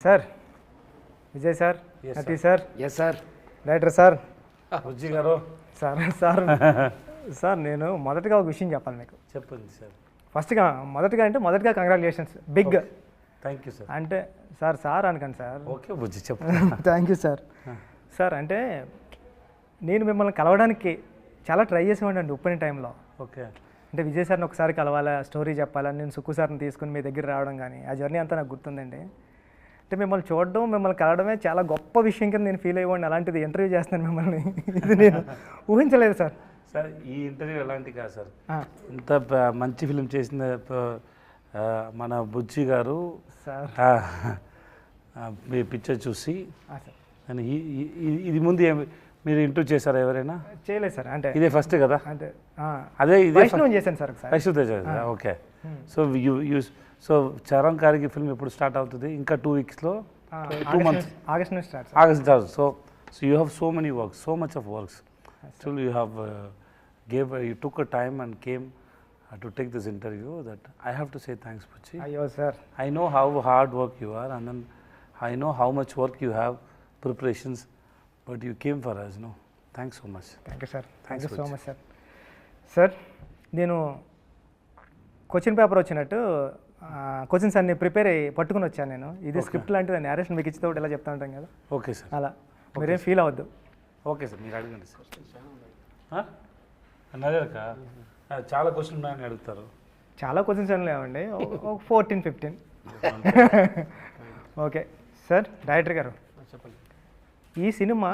Sir Vijay sir, నటి sir, yes sir, director sir, Bujji గారు sir sir sir నేను మొదటగా ఒక విషయం చెప్పాలి మీకు. చెప్పండి సార్. మొదటగా congratulations big. Thank you sir. అంటే సార్ సార్ అనకండి సార్. ఓకే బుజ్జి చెప్పు. Thank you sir. సార్ అంటే నేను మిమ్మల్ని కలవడానికి చాలా ట్రై చేసేవాడిని ఉప్పని టైంలో. ఓకే. అంటే విజయ్ సార్ని ఒకసారి కలవాలా, స్టోరీ చెప్పాలా, నేను సుక్కు సార్ని తీసుకుని మీ దగ్గర రావడం కానీ ఆ జర్నీ అంతా నాకు గుర్తుందండి. అంటే మిమ్మల్ని చూడడం, మిమ్మల్ని కలవడమే చాలా గొప్ప విషయం కింద నేను ఫీల్ అయ్యేవాడిని. అలాంటిది ఇంటర్వ్యూ చేస్తున్నాను మిమ్మల్ని, ఇది నేను ఊహించలేదు సార్. సార్ ఈ ఇంటర్వ్యూ ఎలాంటి కాదు సార్, ఇంత మంచి ఫిలిం చేసిన మన బుజ్జి గారు సార్ మీ పిక్చర్ చూసి ఇది ముందు మీరు ఇంటర్వ్యూ చేశారా ఎవరైనా? చేయలేదు సార్. అంటే ఇదే ఫస్ట్ కదా? అంటే అదే ఇదే వైష్ణవ్ చేశాను సార్. వైష్ణవ్ చేశారు. ఓకే. సో చరణ్ గారికి ఫిల్మ్ ఎప్పుడు స్టార్ట్ అవుతుంది? ఇంకా 2 weeksలో, 2 months, ఆగస్ట్ నుంచి start. So you have so many works, so much of works. Still you have you took a time and came to take this interview. That I have to say thanks, Puchi. Ayyo sir. I know how hard work you are, and then I know how much work you have, preparations, but you came for us. No, thanks so much. Thank you sir. Thanks Thank you so much sir. Sir, నేను question paper వచ్చినట్టు questions అన్ని prepare అయ్యి పట్టుకుని వచ్చాను నేను. ఇది script లాంటిది, narration మీకు ఇచ్చితే ఇలా చెప్తా ఉంటాం కదా. Okay sir. అలా మీరేం ఫీల్ అవ్వద్దు. ఓకే సార్, మీరు అడగండి సార్. అడగక చాలా క్వశ్చన్ ఉన్నాయని అడుగుతారు. చాలా క్వశ్చన్స్ ఏం లేవండి, ఒక 14-15. Okay sir. డైరెక్టర్ గారు చెప్పండి. ఈ సినిమా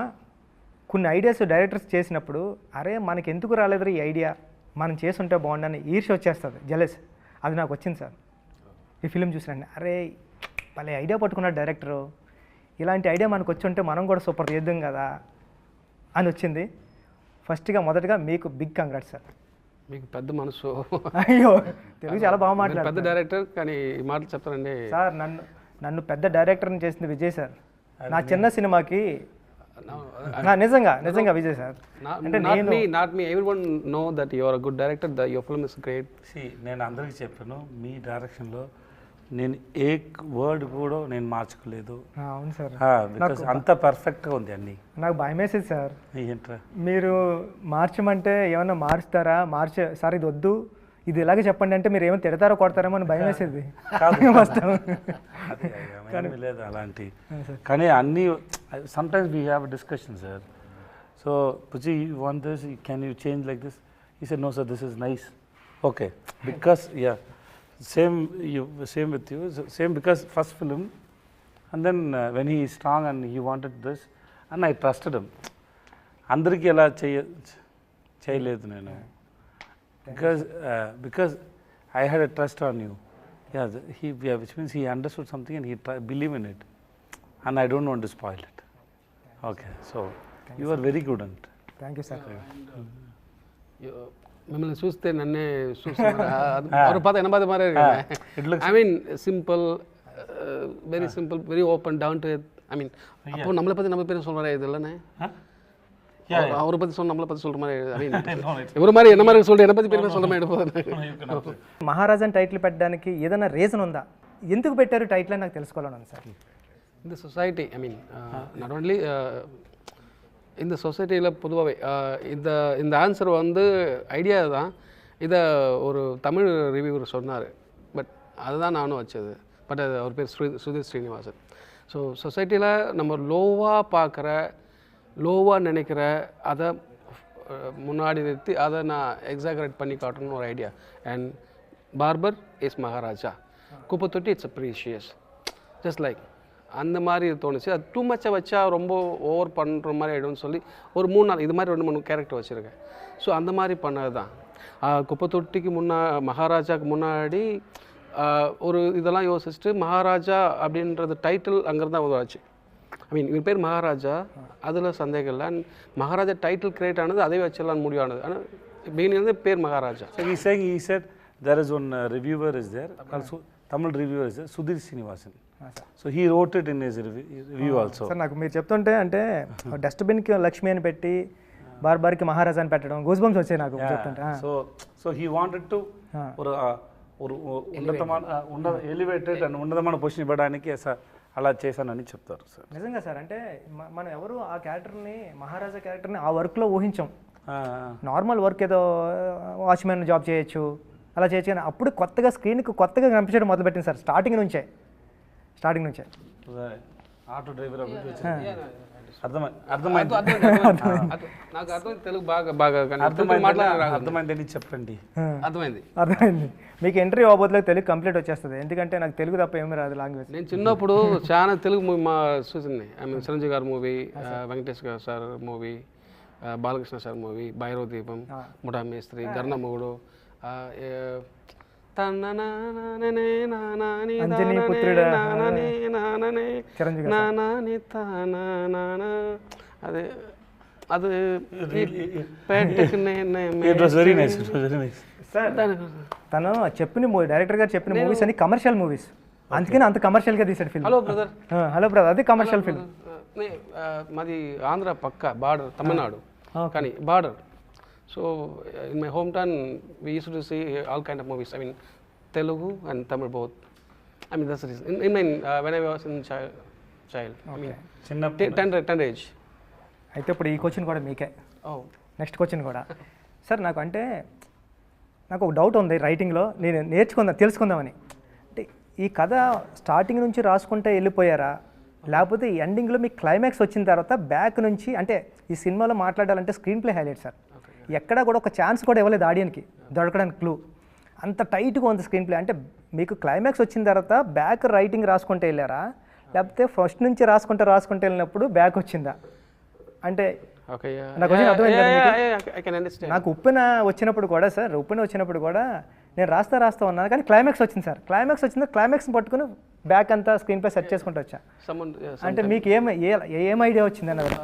కొన్ని ఐడియాస్ డైరెక్టర్స్ చేసినప్పుడు అరే మనకి ఎందుకు రాలేదు ఈ ఐడియా, మనం చేసుంటే బాగుండని ఈర్ష్య వచ్చేస్తుంది, జెలస్. అది నాకు వచ్చింది సార్ ఈ ఫిలిం చూసినండి. అరే భలే ఐడియా పట్టుకున్నాడు డైరెక్టరు, ఇలాంటి ఐడియా మనకు వచ్చి ఉంటే మనం కూడా సూపర్ చేద్దాం కదా అని వచ్చింది. మొదటగా మీకు బిగ్ కంగ్రాట్స్ సార్. మీకు పెద్ద మనసు. అయ్యో తెలుగు చాలా బాగా మాట్లాడారు. పెద్ద డైరెక్టర్ కానీ ఈ మాటలు చెప్తారండి సార్. నన్ను పెద్ద డైరెక్టర్ని చేసింది విజయ్ సార్. నా చిన్న సినిమాకి నిజంగా విజయ్ సార్. అంటే not me everyone know that you are a good director, the your film is great. నేను అందరికీ చెప్పాను, మీ డైరెక్షన్లో నేను ఏ వర్డ్ కూడా నేను మార్చుకోలేదు. అవును సార్, బికాస్ అంత పర్ఫెక్ట్గా ఉంది అన్నీ. నాకు భయం వేసేది సార్, ఏంట్రా మీరు మార్చమంటే ఏమన్నా మారుస్తారా, సార్ ఇది వద్దు, ఇది ఇలాగే చెప్పండి అంటే మీరు ఏమైనా తిడతారో కొడతారేమో అని భయం వేసేది. లేదు అలాంటి, కానీ అన్నీ sometimes we have discussion sir. So Buchi you want this, can you change like this? He said no sir, this is nice. Okay, because same with you, same because first film, and then when he is strong and he wanted this and I trusted him. Andariki ela cheyaledu nenu, because I had a trust on you. Which means he understood something and he believed in it, and I don't want to spoil it. Okay, so you are very good at it. Thank you sir. మిమ్మల్ని చూస్తే నన్నే చూస్తున్నారు. పద ఎనభై మారే. I mean simple, very simple, very open, down to earth. I mean அப்போ நம்மளை பற்றி நம்ம பேர் சொல்கிற இது இல்லைண்ணே, அவரை பற்றி சொன்ன நம்மளை பற்றி சொல்கிற மாதிரி. ஐ மீன் ఎవరి மாதிரி என்ன மாதிரி சொல்கிற, என்னை பற்றி பேர் சொல்கிற மாதிரி எடுப்போம். మహారాజాని టైటిల్ పెట్టడానికి ఏదైనా రీజన్ ఉందా? ఎందుకు పెట్టారు టైటిల్ అని నాకు తెలుసుకోవాలని సార్. இந்த society, I mean not only இந்த சொசைட்டியில் பொதுவாகவே இந்த ஆன்சர் வந்து ஐடியா தான். இதை ஒரு தமிழ் ரிவ்யூவர் சொன்னார், பட் அதுதான் நானும் வச்சது. பட் அது அவர் பேர் சுதீர் ஸ்ரீனிவாசன். ஸோ சொசைட்டியில் நம்ம லோவாக பார்க்குற, லோவாக நினைக்கிற அதை முன்னாடி நிறுத்தி அதை நான் எக்ஸாகரேட் பண்ணி காட்டணும்னு ஒரு idea. And barber is Maharaja, குப்பத்தொட்டி it's a precious, just like அந்த மாதிரி தோணுச்சு. அது டூ மச்சாக வச்சா ரொம்ப ஓவர் பண்ணுற மாதிரி ஆகிடும்னு சொல்லி ஒரு 3-4 இது மாதிரி 2-3 கேரக்டர் வச்சுருக்கேன். ஸோ அந்த மாதிரி பண்ணது தான். குப்பத்தொட்டிக்கு மகாராஜாவுக்கு முன்னாடி ஒரு இதெல்லாம் யோசிச்சுட்டு மகாராஜா அப்படின்றது டைட்டில் அங்கேருந்து தான் உதவாச்சு. ஐ மீன் இவர் பேர் மகாராஜா, அதில் சந்தேகம் இல்லை. அண்ட் மகாராஜா டைட்டில் கிரியேட் ஆனது அதே வச்செல்லாம் முடிவானது. ஆனால் பிகினிங் பேர் Maharaja. He said there is one reviewer is there, also Tamil reviewer is there, Sudhir Srinivasan. So he wrote it in his review also. Sir నాకు మీరు చెప్తుంటే అంటే డస్ట్బిన్కి లక్ష్మి అని పెట్టి బార్బార్కి మహారాజా అని పెట్టడం గూస్ బంప్స్ వచ్చాయి నాకు చెప్తుంటే. సో he wanted to ஒரு ఉన్నతమైన ఎలివేటెడ్ అండ్ ఉన్నతమైన పొజిషన్ ఇవ్వడానికి అలా చేశానని చెప్తారు సార్. నిజంగా సార్, అంటే మనం ఎవరు ఆ క్యారెక్టర్ని, మహారాజా క్యారెక్టర్ని ఆ వర్క్లో ఊహించాం. నార్మల్ వర్క్ ఏదో వాచ్మెన్ జాబ్ చేయొచ్చు, అలా చేయొచ్చు, కానీ అప్పుడు కొత్తగా స్క్రీన్కి కొత్తగా కనిపించడం మొదలుపెట్టింది సార్. స్టార్టింగ్ నుంచే ఆటో డ్రైవర్ నాకు అర్థం తెలుగు బాగా అర్థమైందని చెప్పండి. అర్థమైంది. మీకు ఎంట్రీ అవ్వబోతులకు తెలుగు కంప్లీట్ వచ్చేస్తుంది, ఎందుకంటే నాకు తెలుగు తప్ప ఏమీ రాదు లాంగ్వేజ్. నేను చిన్నప్పుడు చాలా తెలుగు మూవీ మా చూసింది. ఐ మీన్ చిరంజీవి గారి మూవీ, వెంకటేష్ గారు sir movie, Balakrishna sir movie, Bhairava దీపం, ముఠా మేస్త్రి, గర్ణమూడు, అదే అది తను చెప్పిన డైరెక్టర్ గారు చెప్పిన మూవీస్ అన్ని కమర్షియల్ మూవీస్, అందుకని అంత కమర్షియల్గా తీసాడు ఫిల్మ్. హలో బ్రదర్ అది కమర్షియల్ ఫిల్మ్. మాది ఆంధ్ర పక్క బార్డర్, తమిళనాడు కానీ border. So in my hometown, we used to see all kind of movies. I mean, Telugu and Tamil both. I mean, that's the reason. When I was in child. I mean, tender age. అయితే ఇప్పుడు ఈ question కూడా మీకే. Next question కూడా sir, నాకు ఒక doubt ఉంది రైటింగ్లో, నేను తెలుసుకుందామని. అంటే ఈ కథ స్టార్టింగ్ నుంచి రాసుకుంటే వెళ్ళిపోయారా, లేకపోతే ఎండింగ్లో మీకు క్లైమాక్స్ వచ్చిన తర్వాత బ్యాక్ నుంచి, అంటే ఈ సినిమాలో మాట్లాడాలంటే స్క్రీన్ ప్లే హైలైట్ సార్, ఎక్కడా కూడా ఒక ఛాన్స్ కూడా ఇవ్వలేదు ఆడియన్కి దొరకడానికి క్లూ, అంత టైట్గా ఉంది స్క్రీన్ ప్లే. అంటే మీకు క్లైమాక్స్ వచ్చిన తర్వాత బ్యాక్ రైటింగ్ రాసుకుంటే వెళ్ళారా, లేకపోతే ఫస్ట్ నుంచి రాసుకుంటే వెళ్ళినప్పుడు బ్యాక్ వచ్చిందా? అంటే నాకు ఉప్పెన వచ్చినప్పుడు కూడా సార్, నేను రాస్తా ఉన్నాను, కానీ క్లైమాక్స్ వచ్చింది సార్. క్లైమాక్స్ని పట్టుకుని బ్యాక్ అంతా స్క్రీన్ ప్లే సెట్ చేసుకుంటూ వచ్చా. అంటే మీకు ఏం ఐడియా వచ్చింది అన్నది?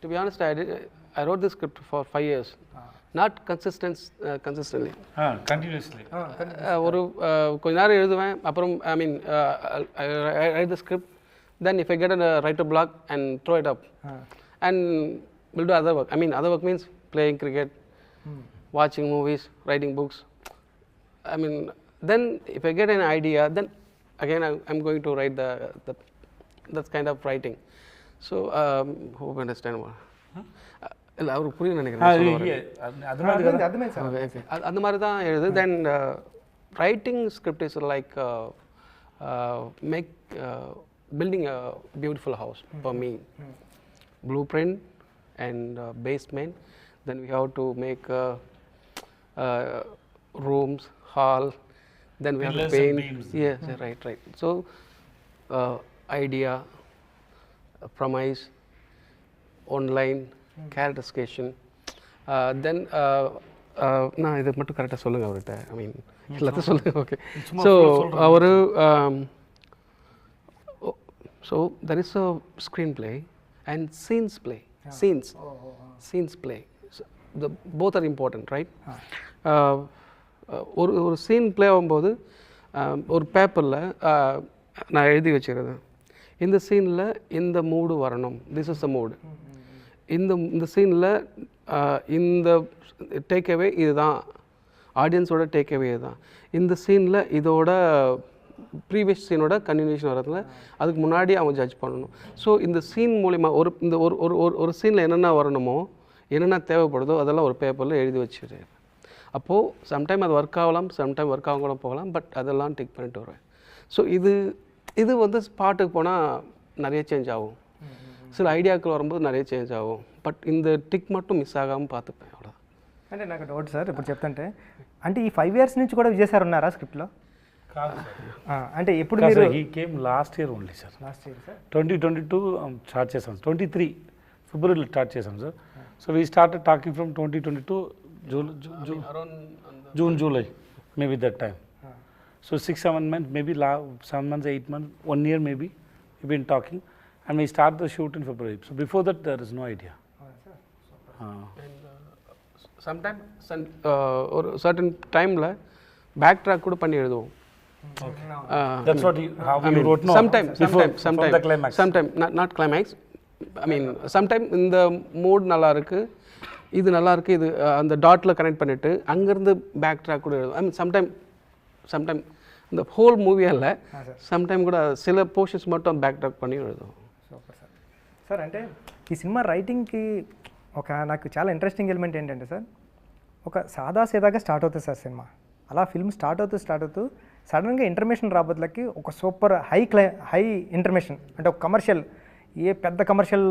To be honest, I wrote this script for 5 years. Not consistently. Continuously. ஒரு கொஞ்ச நேரம் எழுதுவேன், அப்புறம் I mean I write the script, then if I get a writer block and throw it up, and we'll do other work. I mean other work means playing cricket, watching movies, writing books. I mean then if I get an idea, then again I'm going to write that kind of writing. So hope you understand what. இல்லை அவருக்கு புரியுன்னு நினைக்கிறேன். அந்த மாதிரி தான் எழுது. தென் writing script is like building a beautiful house for me. Blueprint and basement. Then we have to make rooms, hall. Then we have to paint. Yes, right. So idea, premise, online, characterization, then நான் இதை மட்டும் கரெக்டாக சொல்லுங்க அவர்கிட்ட. ஐ மீன் எல்லாத்தையும் சொல்லுங்க. Okay. So so there is a screenplay and scenes play. Scenes play. So both are important, right? ஒரு scene play ஆகும்போது ஒரு பேப்பரில் நான் எழுதி வச்சுக்கிறது, இந்த சீனில் இந்த மூடு வரணும், திஸ் இஸ் த மூடு. இந்த சீனில் இந்த டேக்அவே இதுதான், ஆடியன்ஸோட டேக்அவே இதுதான். இந்த சீனில் இதோட ப்ரீவியஸ் சீனோட கன்டினியூஷன் வரதுல அதுக்கு முன்னாடி அவங்க ஜட்ஜ் பண்ணணும். ஸோ இந்த சீன் மூலிமா ஒரு சீனில் என்னென்ன வரணுமோ, என்னென்ன தேவைப்படுதோ அதெல்லாம் ஒரு பேப்பரில் எழுதி வச்சுருக்கேன். அப்போது சம்டைம் அது ஒர்க் ஆகலாம், சம்டைம் ஒர்க் ஆக கூட போகலாம், பட் அதெல்லாம் டிக் பண்ணிட்டு வருவேன். ஸோ இது வந்து ஸ்பாட்டுக்கு போனால் நிறைய சேஞ்ச் ஆகும், சில ఐడియాக்கள் வரும்போது நிறைய చేంజ్ ఆகும், బట్ இந்த టిక్ மட்டும் మిస్ ఆగాமல் பார்த்துப்பேன். అవ్వదా. అంటే నాకు డౌట్ సార్, ఇప్పుడు చెప్తుంటే అంటే ఈ 5 years నుంచి కూడా విజయ్ సార్ ఉన్నారా స్క్రిప్ట్లో? అంటే ఎప్పుడు మీరు? He came last year only sir. Last year sir 2022 start చేసాం, 23 ఫిబ్రవరిలో స్టార్ట్ చేసాం sir. So we started talking from 2022 June July maybe that time. So 6-7 months, maybe 7 months, 8 months, 1 year maybe we've been talking. And we start the shoot in February. So before that, there is no idea. And sometimes or certain time la backtrack kuda panni eludhuvom. That's what how you wrote. No, sometimes the climax. Sometimes not climax. I mean sometimes in the mood nalla irukku, idu nalla irukku, idu and the dot la connect pannittu anga irundhu backtrack kuda eludhuvom. I mean sometimes இந்த whole மூவியால் sometime கூட சில portions மட்டும் back track பண்ணி எழுதும். Super sir. Sir అంటే ఈ cinema రైటింగ్కి నాకు చాలా ఇంట్రెస్టింగ్ ఎలిమెంట్ ఏంటంటే సార్, ఒక సాదాసీదాగా స్టార్ట్ అవుతుంది సార్ సినిమా. అలా ఫిల్మ్ స్టార్ట్ అవుతూ సడన్గా ఇంటర్మేషన్ రాబోతులకి ఒక సూపర్ హై ఇంటర్మేషన్, అంటే ఒక కమర్షియల్, ఏ పెద్ద కమర్షియల్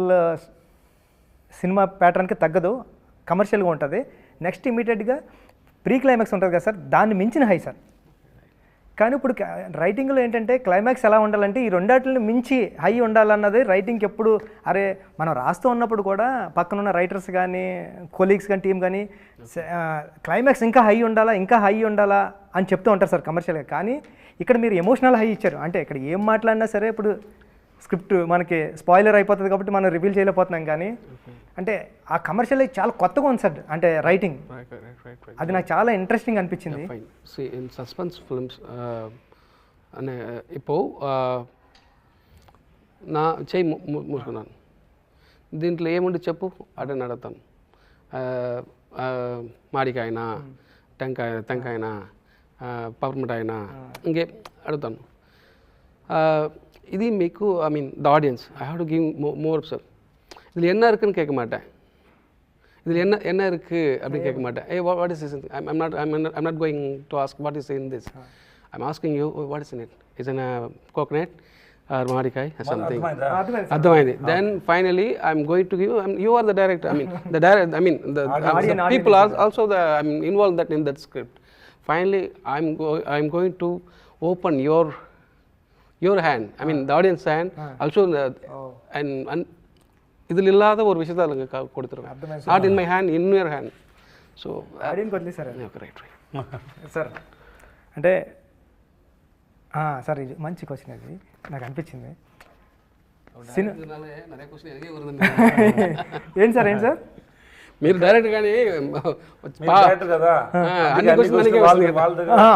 సినిమా ప్యాటర్న్కి తగ్గదు, కమర్షియల్గా ఉంటుంది. నెక్స్ట్ ఇమీడియట్గా ప్రీ క్లైమాక్స్ ఉంటుంది కదా సార్, దాన్ని మించిన హై సార్. కానీ ఇప్పుడు రైటింగ్లో ఏంటంటే క్లైమాక్స్ ఎలా ఉండాలంటే ఈ రెండాటిని మించి హై ఉండాలన్నది రైటింగ్కి ఎప్పుడు, అరే మనం రాస్తూ ఉన్నప్పుడు కూడా పక్కన ఉన్న రైటర్స్ కానీ కొలీగ్స్ కానీ టీం కానీ క్లైమాక్స్ ఇంకా హై ఉండాలా అని చెప్తూ ఉంటారు సార్ కమర్షియల్గా. కానీ ఇక్కడ మీరు ఎమోషనల్ హై ఇచ్చారు. అంటే ఇక్కడ ఏం మాట్లాడినా సరే ఇప్పుడు స్క్రిప్ట్ మనకి స్పాయిలర్ అయిపోతుంది కాబట్టి మనం రివీల్ చేయలేకపోతున్నాం. కానీ అంటే ఆ కమర్షియల్ చాలా కొత్తగా ఉంది సార్, అంటే రైటింగ్ అది నాకు చాలా ఇంట్రెస్టింగ్ అనిపించింది. ఇన్ సస్పెన్స్ ఫిల్మ్స్ అనే ఇప్పుడు నా చేయి మూసుకున్నాను, దీంట్లో ఏముండి చెప్పు అటని అడుగుతాను. మాడికాయనా, టెంకాయనా, పవర్మిఠాయినా, ఇంకే అడుగుతాను. இது మీకు I mean the audience I have to give more sir. இதில் என்ன இருக்குன்னு கேட்க மாட்டேன், இதில் என்ன இருக்குது அப்படின்னு கேட்க மாட்டேன். Eh what is this, I'm not going to ask what is in this, I'm asking you what is in it. It's in coconut or మాడికాయ సంథింగ్, అర్థమైంది. Then finally I'm going to give, you are the director, I mean the people are also the I mean involve that in that script. Finally I'm going to open your hand, I mean the audience hand also, and இதில் இல்லாத ஒரு விஷயத்தை அதுங்க கொடுத்துருவேன். Not in my hand, in your hand. So audience వదిలే sir. Right sir అంటే sir ఇది మంచి క్వశ్చన్, అది నాకు అనిపించింది. ఏం సార్ మీరు డైరెక్ట్ కానీ కదా.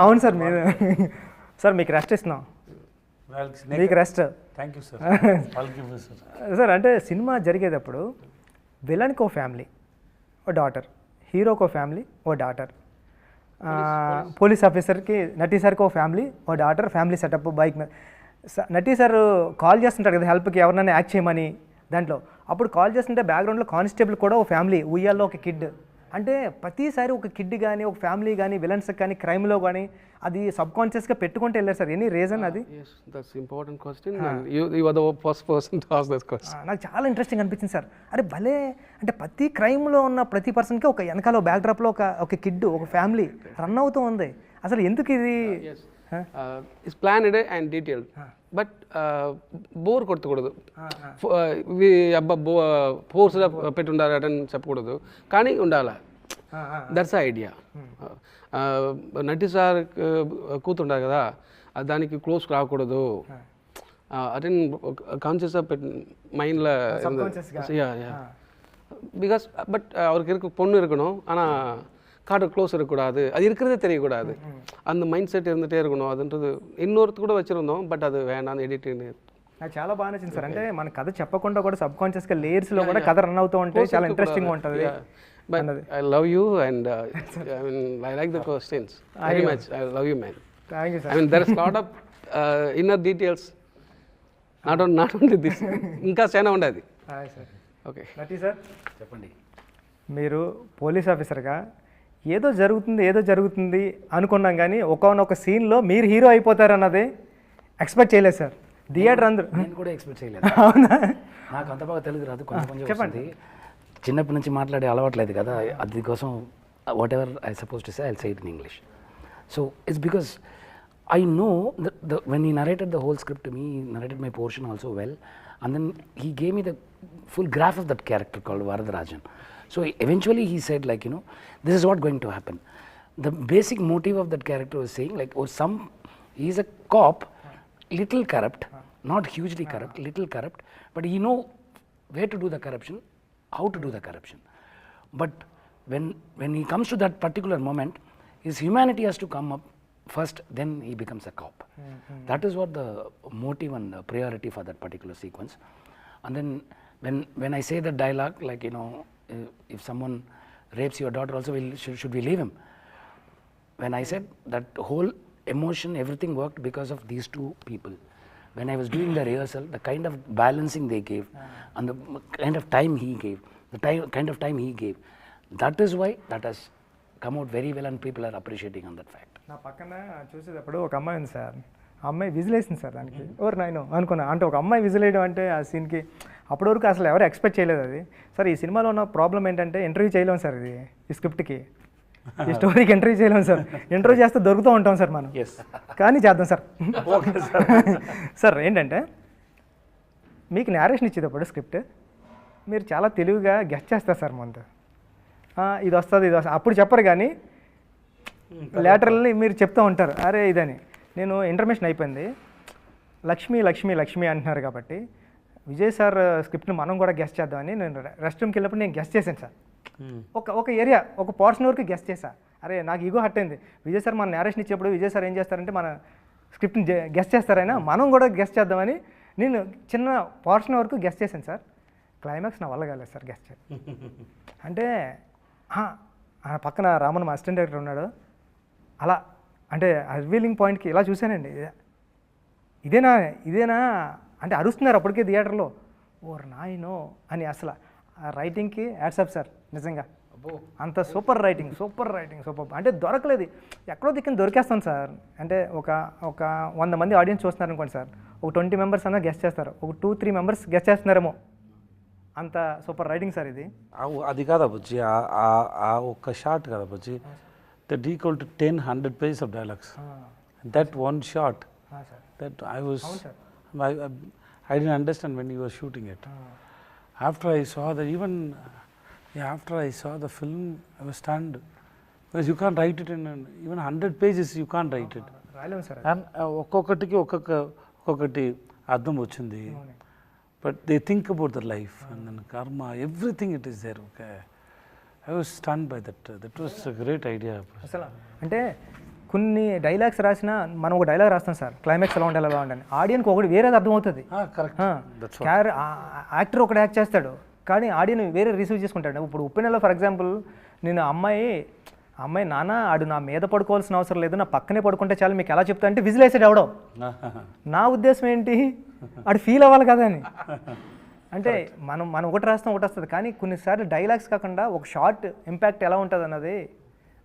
అవును సార్, మీరు సార్ మీకు రెస్ట్ ఇస్తున్నాం, మీకు rest. Thank you sir. Sir అంటే సినిమా జరిగేటప్పుడు విలన్కి ఓ ఫ్యామిలీ, ఓ డాటర్, హీరోకి ఓ ఫ్యామిలీ, ఓ డాటర్, పోలీస్ ఆఫీసర్కి నటీ సార్కి ఓ ఫ్యామిలీ, ఓ డాటర్, ఫ్యామిలీ సెటప్ బైక్ మీద. నటీ సార్ కాల్ చేస్తుంటారు కదా హెల్ప్కి, ఎవరినైనా యాక్ట్ చేయమని. దాంట్లో అప్పుడు కాల్ చేస్తుంటే బ్యాక్గ్రౌండ్లో కానిస్టేబుల్ కూడా ఓ ఫ్యామిలీ, ఉయ్యాల్లో ఒక కిడ్. అంటే ప్రతిసారి ఒక కిడ్ కానీ ఒక ఫ్యామిలీ కానీ విలన్స్కి కానీ క్రైమ్లో కానీ అది సబ్ కాన్షియస్గా పెట్టుకుంటూ వెళ్ళారు సార్. ఎనీ రీజన్ అది? That's important question, you are the first person to ask this question. నాకు చాలా ఇంట్రెస్టింగ్ అనిపించింది సార్. అరే భలే, అంటే ప్రతి క్రైమ్లో ఉన్న ప్రతి పర్సన్కి ఒక వెనకాల బ్యాక్డ్రాప్లో ఒక కిడ్, ఒక ఫ్యామిలీ రన్ అవుతూ ఉంది. అసలు ఎందుకు ఇది? It's planned and detailed, but bore కొట్టకూడదు. అబ్బా ఫోర్స్గా పెట్టి ఉండాలి అని చెప్పకూడదు, కానీ ఉండాలి. That's idea. నటి సార్ కూతుంటారు కదా, దానికి క్లోజ్ రాకూడదు. అటెన్ కాన్షియస్గా పెట్టి మైండ్లో, பிகாஸ் பட் அவருக்கு இருக்க பொண்ணு இருக்கணும், ஆனால் காட்ட க்ளோஸ் இருக்கக்கூடாது, அது இருக்கிறதே தெரியக்கூடாது. அந்த மைண்ட் செட் இருந்துகிட்டே இருக்கணும். அதுன்றது இன்னொருத்து கூட వச்சிருந்தோம், బట్ అది వేణాం ఎడిటింగ్. నాకు చాలా బాగా నచ్చింది సార్. అంటే మన కథ చెప్పకుండా కూడా సబ్ కాన్షియస్గా లేయర్స్లో కూడా కథ రన్ అవుతూ ఉంటే చాలా ఇంట్రెస్టింగ్గా ఉంటుంది. But I love you and I mean I like the questions very much. I love you, man. Thank you, sir. I mean there is lot of inner details, not only this. ఇంకా చాలా ఉండేది. Hi sir. Okay నటి sir చెప్పండి. మీరు police ఆఫీసర్గా ఏదో జరుగుతుంది అనుకున్నాం, కానీ ఒకనొక సీన్లో మీరు హీరో అయిపోతారు అన్నది ఎక్స్పెక్ట్ చేయలేదు సార్. థియేటర్ అందరూ. నేను కూడా ఎక్స్పెక్ట్ చేయలేదు. అవునా? నాకు అంత బాగా తెలుగు రాదు, కొంచెం చెప్పండి. చిన్నప్పటి నుంచి మాట్లాడే అలవాట్లేదు కదా, అది కోసం whatever I suppose to say I'll say it in English. So it's because I know when he narrated the whole script to me, he narrated my portion also well, and then he gave me the full graph of that character called Varadarajan. So eventually he said, like, you know, this is what going to happen. The basic motive of that character was saying, like, he is a cop, little corrupt, not hugely corrupt, little corrupt, but he know where to do the corruption, how to do the corruption. But when he comes to that particular moment, his humanity has to come up first, then he becomes a cop. That is what the motive and the priority for that particular sequence. And then when I say the dialogue, like, you know, if someone rapes your daughter also, should we leave him? When I said that whole emotion, everything worked because of these two people. When I was doing the rehearsal, the kind of balancing they gave and the kind of time he gave, kind of time he gave, that is why that has come out very well and people are appreciating on that fact. నా పక్కన చూసేటప్పుడు ఒక అమ్మాయి ఉంది sir, ఆ అమ్మాయి whistle వేసింది sir దానికి. ఓర్ నాయనో అనుకున్నా, అంటే ఒక అమ్మాయి విజిల్ వేయడం అంటే ఆ సీన్కి అప్పటి వరకు అసలు ఎవరు ఎక్స్పెక్ట్ చేయలేదు అది. సార్ ఈ సినిమాలో ఉన్న ప్రాబ్లం ఏంటంటే ఇంటర్వ్యూ చేయలేము సార్, ఇది ఈ స్క్రిప్ట్కి ఈ స్టోరీకి ఇంటర్వ్యూ చేయలేము సార్. ఇంటర్వ్యూ చేస్తే దొరుకుతూ ఉంటాం సార్ మనం, కానీ చేద్దాం సార్. Okay sir. సార్ ఏంటంటే మీకు నేరేషన్ ఇచ్చేటప్పుడు స్క్రిప్ట్ మీరు చాలా తెలివిగా గెస్ట్ చేస్తారు సార్ ముందు, ఇది వస్తుంది ఇది వస్తుంది అప్పుడు చెప్పరు, కానీ లేటరల్లీ మీరు చెప్తూ ఉంటారు అరే ఇదని. నేను ఇంటర్మేషన్ అయిపోయింది, లక్ష్మి లక్ష్మి లక్ష్మి అంటున్నారు కాబట్టి విజయ్ సార్ స్క్రిప్ట్ని మనం కూడా గెస్ట్ చేద్దామని నేను రెస్ట్ రూమ్కి వెళ్ళినప్పుడు నేను గెస్ట్ చేశాను సార్. ఒక ఏరియా ఒక పోర్షన్ వరకు గెస్ట్ చేశా. అరే నాకు ఈగో హట్ అయింది, విజయ్ సార్ మన నేరేషన్ ఇచ్చేప్పుడు విజయ్ సార్ ఏం చేస్తారంటే మన స్క్రిప్ట్ని గెస్ట్ చేస్తారైనా మనం కూడా గెస్ట్ చేద్దామని నేను చిన్న పోర్షన్ వరకు గెస్ట్ చేశాను సార్. క్లైమాక్స్ నా వల్ల కాలేదు సార్ గెస్ట్ చేయడం. అంటే పక్కన రామన్ మా అసిస్టెంట్ డైరెక్టర్ ఉన్నాడు, అలా అంటే రివీలింగ్ పాయింట్కి ఇలా చూశానండి, ఇదేనా ఇదేనా అంటే అరుస్తున్నారు అప్పటికే థియేటర్లో, ఓర్ నాయనో అని. అసలు ఆ రైటింగ్కి యాడ్సప్ సార్, నిజంగా అంత సూపర్ రైటింగ్ సూపర్ అంటే దొరకలేదు, ఎక్కడో దిక్కున దొరికేస్తాను సార్. అంటే ఒక 100 మంది ఆడియన్స్ చూస్తున్నారు అనుకోండి సార్, ఒక 20 మెంబర్స్ అన్నా గెస్ట్ చేస్తారు, ఒక 2-3 మెంబర్స్ గెస్ట్ చేస్తున్నారేమో, అంత సూపర్ రైటింగ్ సార్ ఇది. అది కాదా బుజ్జి, ఆ ఒక్క షాట్ కదా Bujji, that equal to 10-100 pages of dialogues. That one shot, that I didn't understand when you were shooting it. After I saw that, after I saw the film, I was stunned, because you can't write it in even 100 pages, you can't write it. రాయలేము sir. And ఒక్కొక్కటికి ఒక్కొక్కటి అర్థం వచ్చింది. But they think about their life and then karma, everything it is there. Okay, I was stunned by that. That was a great idea. అసలు అంటే కొన్ని dialogues రాసినా మనం ఒక డైలాగ్ రాస్తాం సార్, క్లైమాక్స్ ఎలా ఉండాలి ఎలా ఉండాలి, ఆడియన్కి ఒకటి వేరేది అర్థమవుతుంది. యాక్టర్ ఒకటి యాక్ట్ చేస్తాడు కానీ ఆడియన్ వేరే రిసీవ్ చేసుకుంటాడు. ఇప్పుడు ఉప్పెనలో ఫర్ ఎగ్జాంపుల్ నేను అమ్మాయి నాన్న ఆడు నా మీద పడుకోవాల్సిన అవసరం లేదు, నా పక్కనే పడుకుంటే చాలు మీకు ఎలా చెప్తా అంటే విజిల్ వేసాడు ఎవడో. నా ఉద్దేశం ఏంటి, ఆడు ఫీల్ అవ్వాలి కదా అని. అంటే మనం ఒకటి రాస్తాం ఒకటి వస్తుంది, కానీ కొన్నిసార్లు డైలాగ్స్ కాకుండా ఒక షార్ట్ ఇంపాక్ట్ ఎలా ఉంటుంది అన్నది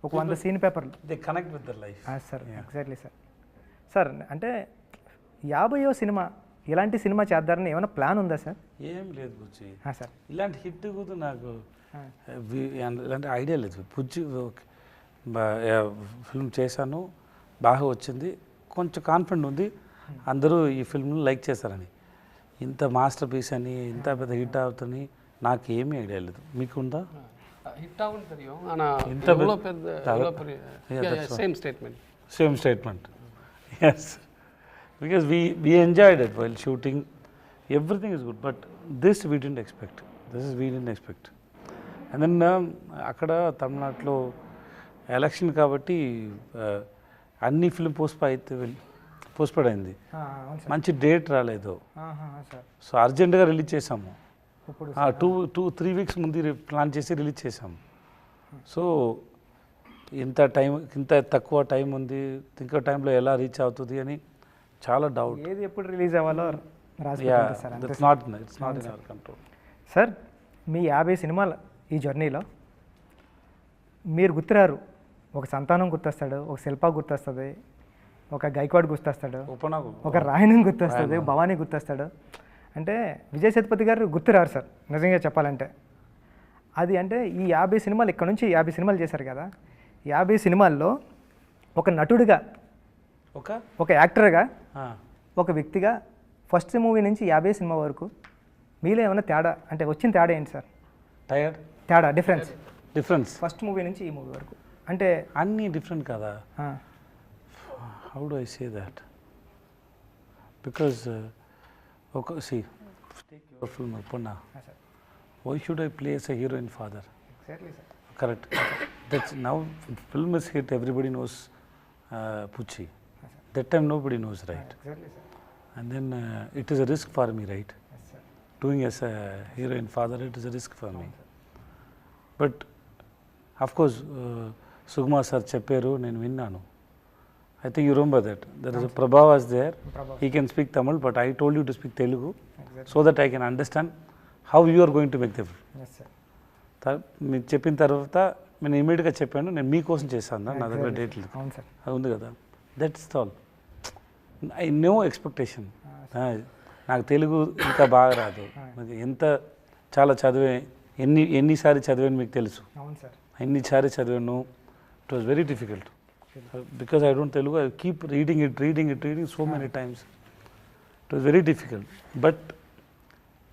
ఒక 100 సీన్ పేపర్లు They connect with their life. Sir. Exactly sir. Sir అంటే 50వ సినిమా ఇలాంటి సినిమా చేద్దారని ఏమైనా ప్లాన్ ఉందా సార్? ఏం లేదు బుజ్జి సార్. ఇలాంటి హిట్ కూడా నాకు ఇలాంటి ఐడియా లేదు బుజ్జి. ఫిల్మ్ చేశాను, బాగా వచ్చింది, కొంచెం కాన్ఫిడెంట్ ఉంది అందరూ ఈ ఫిల్మ్ని లైక్ చేస్తారని. ఇంత మాస్టర్ పీస్ అని ఇంత పెద్ద హిట్ అవుతుంది నాకు ఏమీ ఐడియా లేదు. మీకుందా? ஹிட் ஆகும் தெரியும், ஆனால் எவ்வளோ பெரிய same statement. Yes, because we enjoyed it while shooting, everything is good, but this we didn't expect. And then అక్కడ తమిళనాడులో ఎలక్షన్ కాబట్టి అన్ని ఫిల్మ్ పోస్ట్పోన్ అయింది, మంచి డేట్ రాలేదు. సో అర్జెంటుగా రిలీజ్ చేసాము, 2-3 weeks ముందు ప్లాన్ చేసి రిలీజ్ చేసాము. సో ఇంత తక్కువ టైం ఉంది, ఇంకో టైంలో ఎలా రీచ్ అవుతుంది అని చాలా డౌట్. ఏది ఎప్పుడు రిలీజ్ అవ్వాలో it's not in our control. Sir మీ 50 సినిమాల ఈ జర్నీలో మీరు గుర్తురారు, ఒక సంతానం గుర్తొస్తాడు, ఒక శిల్ప గుర్తొస్తుంది, ఒక గైక్వాడ్ గుర్తొస్తాడు, ఒక రాయణం గుర్తొస్తుంది, భవానీ గుర్తొస్తాడు. అంటే విజయ్ సేతుపతి గారు గుర్తురారు సార్ నిజంగా చెప్పాలంటే. అది అంటే ఈ 50 సినిమాలు ఇక్కడ నుంచి 50 సినిమాలు చేశారు కదా, 50 సినిమాల్లో ఒక నటుడిగా, ఒక యాక్టర్గా, ఒక వ్యక్తిగా ఫస్ట్ మూవీ నుంచి 50 సినిమా వరకు మీలో ఏమైనా తేడా అంటే వచ్చిన తేడా ఏంటి సార్? తేడా డిఫరెన్స్ ఫస్ట్ మూవీ నుంచి ఈ మూవీ వరకు అంటే అన్నీ డిఫరెంట్ కదా. How do I say that, because see, take your film Uppuna. Why should I play as a heroine father? Exactly, sir. Correct. That's now film is hit, everybody knows Pucci. That time nobody knows, right? Exactly, sir. And then it is a risk for me, right? Yes, sir. Doing as a heroine father, it is a risk for me. But of course Sugma sir చెప్పారు, నేను విన్నాను. I think you remember that. There is a Prabha was there. He can speak Tamil, but I told you to speak Telugu so that I can understand how you are going to make the film. Yes sir. మీరు చెప్పిన తర్వాత నేను ఇమీడియట్గా చెప్పాను, నేను మీకోసం చేశాను నా దగ్గర డేట్లు అవును సార్. అది ఉంది కదా. That's all. I know expectation. నాకు తెలుగు ఇంకా బాగా రాదు, ఎంత చాలా చదివే ఎన్నిసారి చదివాను మీకు తెలుసు, అవును సార్. ఎన్నిసారి చదివాను. It was very difficult because I don't Telugu. I keep reading so many times. It was very difficult. But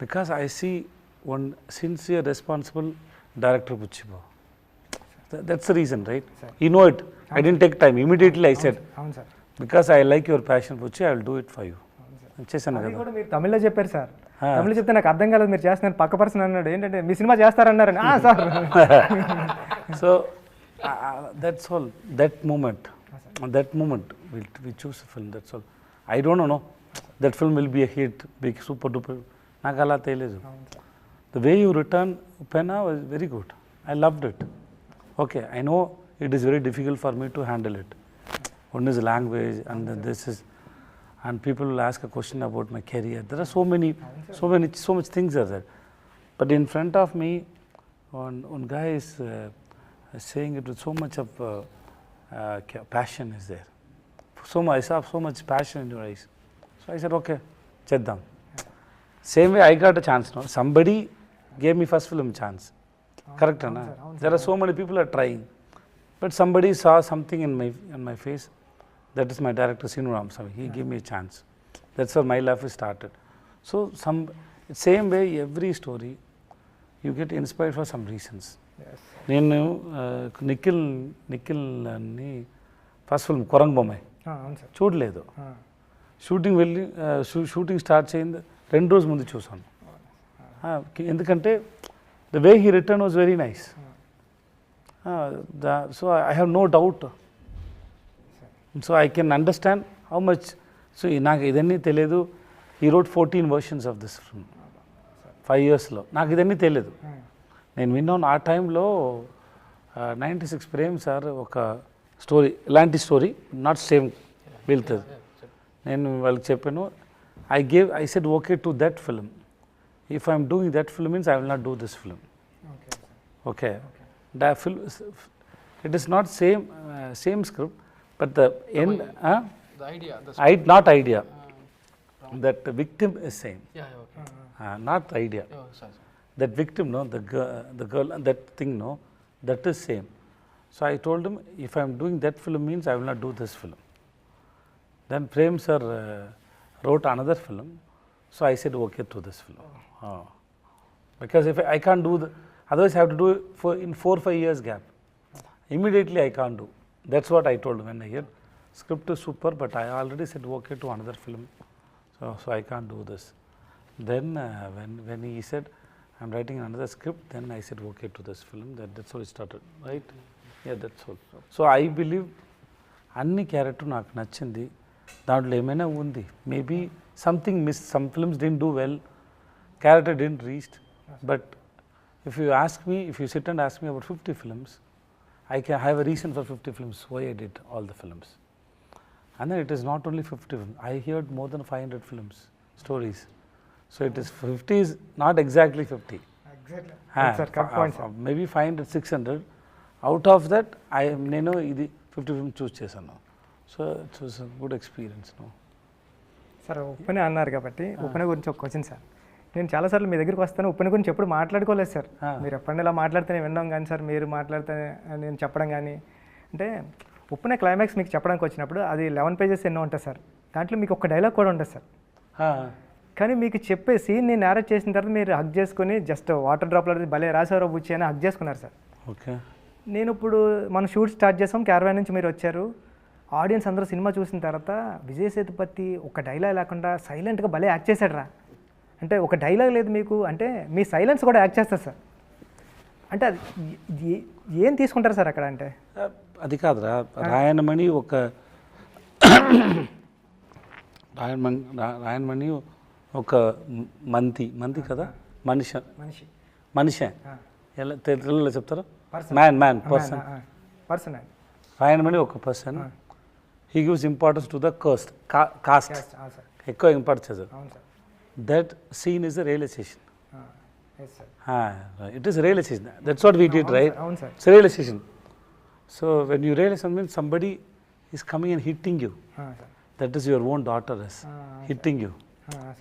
because I see one sincere, responsible director, Puchiba. That's the reason, right? Sir. You know it. I didn't take time. Immediately I said, అవును sir. because I like your passion, Puchi, I will do it for you. చేశాను అది కదా. కూడా మీరు తమిళ్లో చెప్పారు sir. Tamil చెప్తే నాకు అర్థం కాలేదు, మీరు చేస్తున్నారు. పక్క పర్సన్ అన్నాడు ఏంటంటే మీ సినిమా చేస్తారన్నారని. Sir. So that's all. That moment we choose a film. That's all. I don't know. That film will be a hit, big super duper. నాకు అలా తెలియదు. The way you return Upena was very good. I loved it. Okay, I know it is very difficult for me to handle it. One is language, and then this is, and people will ask a question about my career. There are so much things are there. But in front of me, one guy is saying it with so much of passion is there. I saw so much passion in your eyes. So I said, okay, cheddam. Same way I got a chance now. Somebody gave me first film chance. Correct, Anna? There are so many people are trying. But somebody saw something in my face. That is my director, Sinu Ramasamy. He gave me a chance. That's where my life started. So same way, every story, you get inspired for some reasons. నేను నిఖిల్ అని first film కొరంగ్ Bommai అవును sir. చూడలేదు. Shooting start చేయింది 2 రోజుల ముందు చూసాను. ఎందుకంటే the way he written was very nice. So I have no doubt. So I can understand how much. So నాకు ఇదన్నీ తెలియదు. He wrote 14 versions of this film 5 yearsలో. నాకు ఇదన్నీ తెలియదు. నేను విన్నాను ఆ టైంలో 96 ప్రేమ్ సార్ ఒక స్టోరీ, ఇలాంటి స్టోరీ నాట్ సేమ్ వెళ్తుంది. నేను వాళ్ళకి చెప్పాను, I said okay to that film. If I'm doing that film means I will not do this film. Okay, that film, it is not same script, but the end, The idea. not idea. That the victim is same. Yeah, okay. Not the idea. Oh, sorry. That victim, no, the girl, that thing, no, that is same. So I told him, if I am doing that film means I will not do this film. Then Prem sir wrote another film. So I said okay to this film. Because if I can't do otherwise I have to do it in 4-5 years gap. Immediately I can't do. That's what I told him when I heard script is super, but I already said okay to another film. So I can't do this. Then when he said I'm writing another script, then I said okay to this film. That's how it started, right? Yeah, that's all. So I believe అన్ని character నాకు నచ్చింది. దాంట్లో ఏమైనా ఉంది, maybe something miss, some films didn't do well, character didn't reach. But if you sit and ask me about 50 films, I can have a reason for 50 films why I did all the films. And then it is not only 50 films. I heard more than 500 films, stories. So it is 50 is not exactly 50. Exactly. That's a correct point, sir. Maybe 500, 600. Out of that, నేను ఇది 50 films choose చేశాను. So it was a good experience. No? Sir Uppena అన్నారు కాబట్టి ఉప్పెన గురించి ఒక question sir. నేను చాలాసార్లు మీ దగ్గరికి వస్తాను, ఉప్పెన గురించి ఎప్పుడు మాట్లాడుకోలేదు సార్. మీరు ఎప్పుడైనా ఇలా మాట్లాడితేనే విన్నాం కానీ సార్, మీరు మాట్లాడితే నేను చెప్పడం కానీ. అంటే ఉప్పెన క్లైమాక్స్ మీకు చెప్పడానికి వచ్చినప్పుడు అది 11 pages ఎన్నో ఉంటుంది సార్. దాంట్లో మీకు ఒక డైలాగ్ కూడా ఉంటుంది సార్. కానీ మీకు చెప్పే సీన్ నేను నేరేట్ చేసిన తర్వాత మీరు హగ్ చేసుకుని జస్ట్ వాటర్ డ్రాప్లో భలే రాసారో బుచ్చి అని హగ్ చేసుకున్నారు సార్. ఓకే. నేను ఇప్పుడు మనం షూట్ స్టార్ట్ చేసాం, క్యారవాన్ నుంచి మీరు వచ్చారు. ఆడియన్స్ అందరూ సినిమా చూసిన తర్వాత విజయ్ సేతుపతి ఒక డైలాగ్ లేకుండా సైలెంట్గా భలే యాక్ట్ చేశాడు రా అంటే, ఒక డైలాగ్ లేదు మీకు అంటే మీ సైలెన్స్ కూడా యాక్ట్ చేస్తారు సార్. అంటే అది ఏం తీసుకుంటారు సార్ అక్కడ? అంటే అది కాదురా, రాయణమణి ఒక రాయణమణి ఒక మంతి కదా, మనిషి ఎలా తెలుగులో చెప్తారు, మ్యాన్ పర్సన్. పర్సన్ రాయణమణి ఒక person. he gives importance to the caste. Caste. అవును సార్ ఎక్కువ ఇంపార్టెన్స్ చేశారు. అవును sir That scene is a realization. Yes sir It is a realization. That's what we did, right? అవును sir It's a realization. So when you realize something, somebody is coming and hitting you. Sir That is your own daughter is hitting you,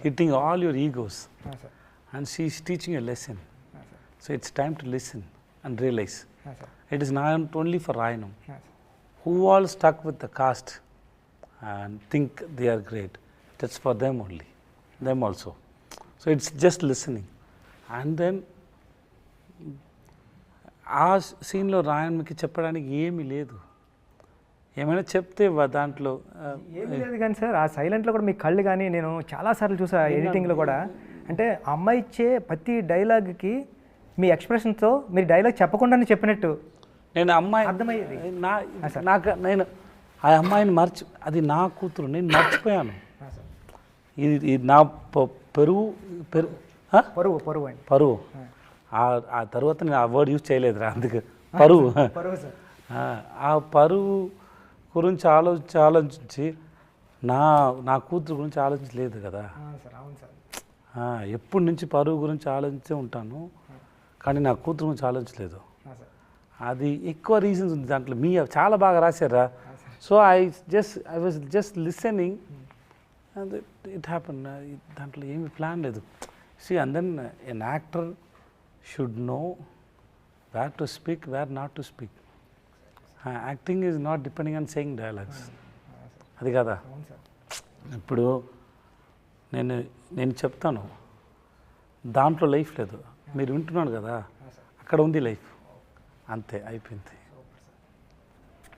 hitting all your egos. Sir And she is teaching a lesson. Sir So it's time to listen and realize. Sir It is not only for Rayanam. Sir Who all stuck with the caste and think they are great. That's for them only, them also. So it's just listening. And then ఆ సీన్లో రాయన్కి చెప్పడానికి ఏమీ లేదు. ఏమైనా చెప్తే దాంట్లో ఏమీ లేదు కానీ సార్ ఆ సైలెంట్లో కూడా మీ కళ్ళు కానీ నేను చాలాసార్లు చూసా ఎడిటింగ్లో కూడా అంటే అమ్మాయి ఇచ్చే ప్రతి డైలాగ్కి మీ ఎక్స్ప్రెషన్తో మీరు డైలాగ్ చెప్పకుండానే చెప్పినట్టు నేను అమ్మాయి అర్థమయ్యేది. నేను ఆ అమ్మాయిని అది నా కూతురు, నేను మర్చిపోయాను. ఇది నా పరువు పరువు అండి పరువు. ఆ తర్వాత నేను ఆ వర్డ్ యూజ్ చేయలేదురా, అందుకు పరువు. పరువు సార్ ఆ పరువు గురించి ఆలోచించి నా కూతురు గురించి ఆలోచించలేదు కదా. సార్ అవును సార్ ఎప్పటి నుంచి పరువు గురించి ఆలోచించే ఉంటాను, కానీ నా కూతురు గురించి ఆలోచించలేదు. సార్ అది ఎక్కువ రీజన్స్ ఉంది దాంట్లో. చాలా బాగా రాశారా. So I was just listening and it happen. దాంట్లో ఏమి ప్లాన్ లేదు. See, and then an actor should know where to speak, where not to speak. Acting is not depending on saying dialogues. అది కదా. ఇప్పుడు నేను చెప్తాను, దాంట్లో లైఫ్ లేదు, మీరు వింటున్నాను కదా, అక్కడ ఉంది లైఫ్, అంతే అయిపోయింది.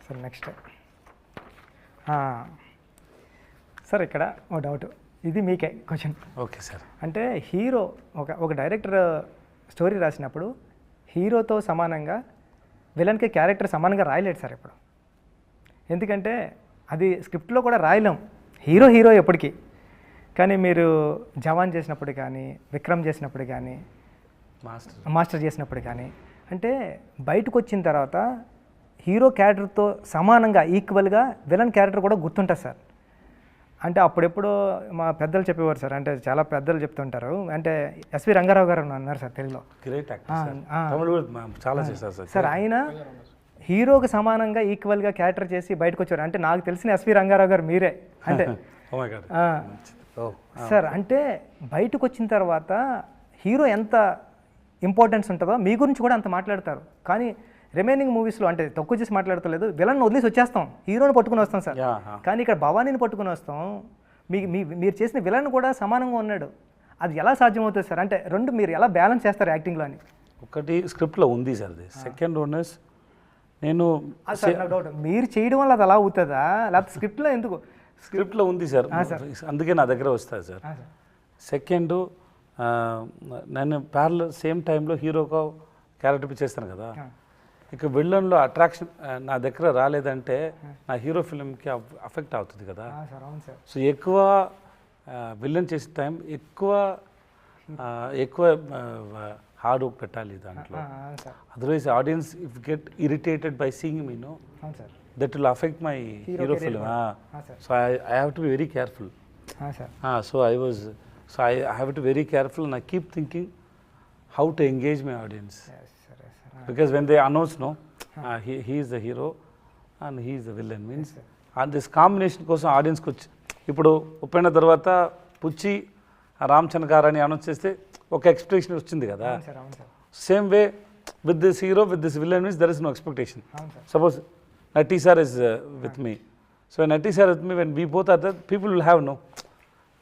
సార్ నెక్స్ట్ సార్ ఇక్కడ ఓ డౌట్, ఇది మీకే క్వశ్చన్. Okay sir. అంటే హీరో ఒక డైరెక్టర్ స్టోరీ రాసినప్పుడు హీరోతో సమానంగా విలన్కి క్యారెక్టర్ సమానంగా రాయలేడు సార్ ఇప్పుడు. ఎందుకంటే అది స్క్రిప్ట్లో కూడా రాయలేం, హీరో ఎప్పటికీ. కానీ మీరు జవాన్ చేసినప్పుడు కానీ, విక్రమ్ చేసినప్పుడు కానీ, మాస్టర్ చేసినప్పుడు కానీ, అంటే బయటకు వచ్చిన తర్వాత హీరో క్యారెక్టర్తో సమానంగా ఈక్వల్గా విలన్ క్యారెక్టర్ కూడా గుర్తుంటుంది సార్. అంటే అప్పుడెప్పుడు మా పెద్దలు చెప్పేవారు సార్, అంటే చాలా పెద్దలు చెప్తుంటారు, అంటే ఎస్వి రంగారావు గారు అన్నారు సార్ తెలుగులో. గ్రేట్ చాలా చేశారు సార్ ఆయన హీరోకి సమానంగా ఈక్వల్గా క్యారెక్టర్ చేసి బయటకు వచ్చారు. అంటే నాకు తెలిసిన ఎస్వి రంగారావు గారు మీరే. అంటే సార్ అంటే బయటకు వచ్చిన తర్వాత హీరో ఎంత ఇంపార్టెన్స్ ఉంటుందో మీ గురించి కూడా అంత మాట్లాడతారు. కానీ రిమైనింగ్ మూవీస్లో అంటే తక్కువ చేసి మాట్లాడతలేదు, విలన్ వదిలేసి వచ్చేస్తాం, హీరోని పట్టుకుని వస్తాం సార్. కానీ ఇక్కడ భవానీని పట్టుకుని వస్తాం, మీరు చేసిన విలన్ కూడా సమానంగా ఉన్నాడు. అది ఎలా సాధ్యమవుతుంది సార్? అంటే రెండు మీరు ఎలా బ్యాలెన్స్ చేస్తారు యాక్టింగ్లో అని? ఒకటి స్క్రిప్ట్లో ఉంది సార్, అది సెకండ్ వన్ ఇస్ నేను డౌట్ మీరు చేయడం వల్ల అది అలా అవుతుందా, లేకపోతే స్క్రిప్ట్లో ఎందుకు? స్క్రిప్ట్లో ఉంది సార్, అందుకే నా దగ్గర వస్తుంది సార్. సెకండ్ నేను ప్యారల్ సేమ్ టైంలో హీరోగా క్యారెక్టర్ చేస్తాను కదా, ఇక విలన్లో అట్రాక్షన్ నా దగ్గర రాలేదంటే నా హీరో ఫిల్మ్కి అఫెక్ట్ అవుతుంది కదా. సో ఎక్కువ విలన్ చేసే టైం ఎక్కువ హార్డ్ వర్క్ పెట్టాలి దాంట్లో. Otherwise audience if get irritated by seeing me no, that will affect my hero film. So I have to be very careful. So I have to very careful and I keep thinking how to engage my audience. Because when they announce no, he is the hero and he is the villain means, and this combination కోసం ఆడియన్స్కి వచ్చి ఇప్పుడు ఒప్పిన తర్వాత పుచ్చి రామచంద్ర గారు అని announce చేస్తే ఒక expectation వచ్చింది కదా. Same way with this hero with this villain means there is no expectation. Suppose నటీ sir is with me, so నటీ sir with me, when we both are that people will have no,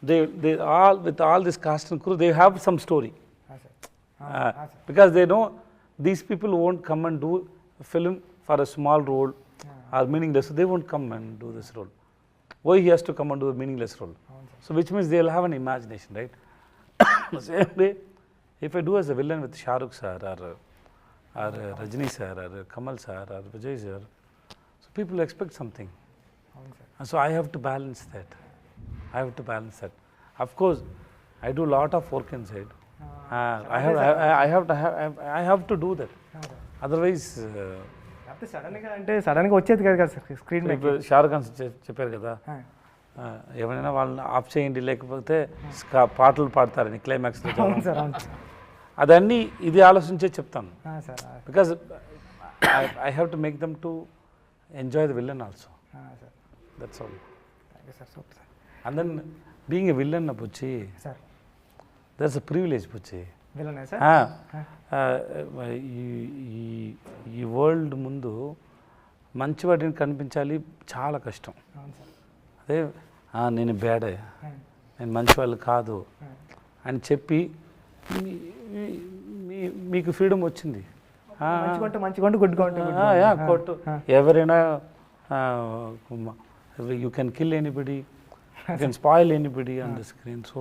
they all with all this cast and crew, they have some story. Because they know these people won't come and do a film for a small role or meaningless, so they won't come and do this role. Why he has to come and do a meaningless role? So which means they'll have an imagination, right? Same way, if I do as a villain with Shah Rukh sir or Rajini sir or Kamal sir or Vijay sir, so people expect something. And so I have to balance that. Of course, I do a lot of work inside. I have to do that. Otherwise, సడన్గా వచ్చేది కదా sir screen మీద. ఇప్పుడు షారుఖ్ ఖాన్ చెప్పారు కదా, ఎవరైనా వాళ్ళని of చేయండి లేకపోతే పాటలు పాడతారని క్లైమాక్స్లో. అవును సార్, అవును అదన్నీ ఇది ఆలోచించే చెప్తాను, sir. Because I have to make them to enjoy the villain also. That's all. Thank you sir, super sir. And then being a villain Buchi, sir that's a privilege Buchi. విలనే సార్? ఈ వరల్డ్ ముందు మంచి వాటిని కనిపించాలి చాలా కష్టం. అవును సార్. అదే నేను బ్యాడే, నేను మంచి వాళ్ళు కాదు అని చెప్పి మీకు ఫ్రీడమ్ వచ్చింది. మంచిగా గుడ్గా కొట్టు ఎవరైనా, you can kill anybody, you can spoil anybody on the screen. So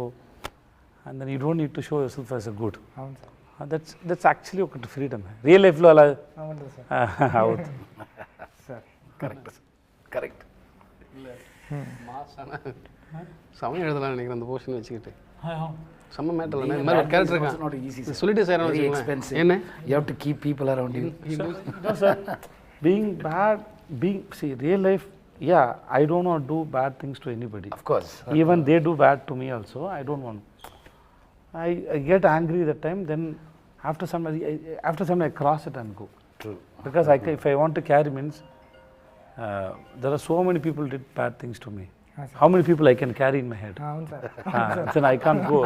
and then you don't need to show yourself as a good. అవును సార్. దట్స్ యాక్చువల్లీ ఒకటి ఫ్రీడమ్. రియల్ లైఫ్లో అలా అవును సార్. అవుతుంది సార్ கரெக்ட். சமயம் எழுதலாம் நினைக்கிறேன் அந்த போர்ஷன் வச்சுக்கிட்டு. செம்ம மேட்டர் இந்த மாதிரி ஒரு கேரக்டர் It's இருக்கான் not easy, sir. சொல்லிட்டு சார் Very expensive. என்ன You have to keep people around you. No, sir. Being bad, see, real life, yeah, I don't want to do bad things to anybody. Of course. Even they do bad to me also, I don't want. I get angry that time, then after some I cross it and go. True. Because if I want to carry means, there are so many people did bad things to me. How many people I can carry in my head? అవును sir. Then I can't go.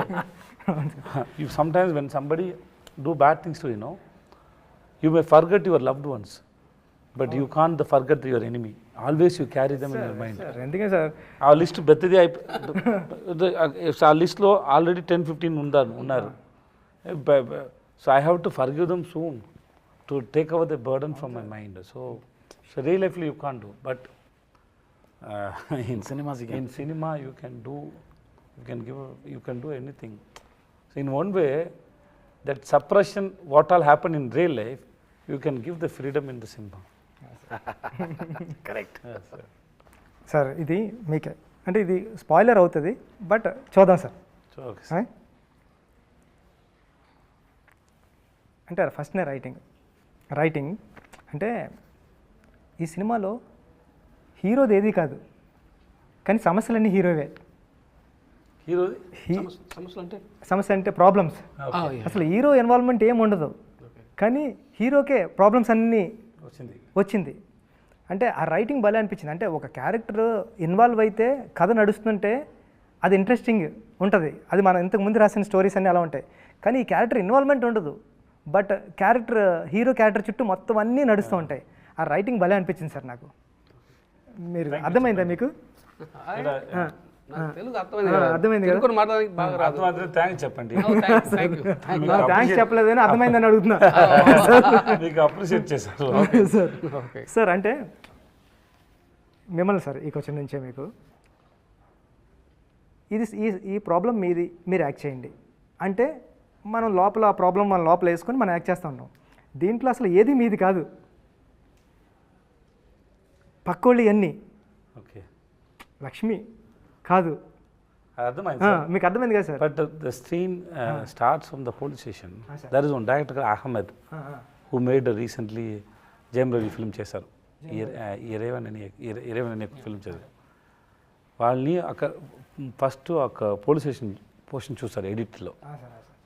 You sometimes when somebody do bad things to you, you may forget your loved ones, but you can't forget your enemy. Always you carry them in your mind. Sir ఎందుకే sir? ఆ list పెద్దది ఆ లిస్ట్లో already 10-15 ఉన్నారు. So I have to forgive them soon to take our the burden from my mind. So real లైఫ్లో you can't do, but In cinemas, you can. in cinema you can do anything. So in one way, that suppression what all happen in real life, you can give the freedom in the cinema. Correct. Sir ఇది మీకే అంటే ఇది spoiler అవుతుంది, but చూద్దాం sir. So okay. అంటే ఫస్ట్నే writing అంటే ఈ సినిమాలో హీరోది ఏది కాదు, కానీ సమస్యలన్నీ హీరోవే. హీరో సమస్యలు అంటే సమస్య అంటే ప్రాబ్లమ్స్. అసలు హీరో ఇన్వాల్వ్మెంట్ ఏమి ఉండదు, కానీ హీరోకే ప్రాబ్లమ్స్ అన్నీ వచ్చింది. అంటే ఆ రైటింగ్ భలే అనిపించింది. అంటే ఒక క్యారెక్టర్ ఇన్వాల్వ్ అయితే కథ నడుస్తుంటే అది ఇంట్రెస్టింగ్ ఉంటుంది. అది మనం ఇంతకు ముందు రాసిన స్టోరీస్ అన్నీ అలా ఉంటాయి, కానీ ఈ క్యారెక్టర్ ఇన్వాల్వ్మెంట్ ఉండదు, బట్ హీరో క్యారెక్టర్ చుట్టూ మొత్తం అన్నీ నడుస్తూ ఉంటాయి. ఆ రైటింగ్ భలే అనిపించింది సార్ నాకు. మీరు అర్థమైందా మీకు? తెలుగు అర్థమైంది కదా? మాట్లాడడానికి బాగా రాదు. థ్యాంక్స్ చెప్పండి. థ్యాంక్స్ చెప్పలేదని అర్థమైందని అడుగుతున్నా. మీకు అప్రిషియేట్ చేశారు సార్. అంటే మిమ్మల్ని సార్ ఈ క్వశ్చన్ నుంచే మీకు ఇది ఈ ప్రాబ్లం మీది, మీరు యాక్ట్ చేయండి అంటే మనం లోపల ఆ ప్రాబ్లం మనం లోపల వేసుకొని మనం యాక్ట్ చేస్తూ ఉన్నాం. దీంట్లో అసలు ఏది మీది కాదు, పక్కోళ్ళు అన్నీ. ఓకే, లక్ష్మి కాదు. అర్థమైంది మీకు అర్థమైంది కదా sir? But the screen starts from the police station. There is one director Ahmed who made recently Jayam Ravi film చేశారు, ఇరేవన్ అనే ఫిల్మ్ చేశారు. వాళ్ళని అక్కడ ఫస్ట్ ఒక పోలీస్ స్టేషన్ పోర్షన్ చూస్తారు ఎడిట్లో.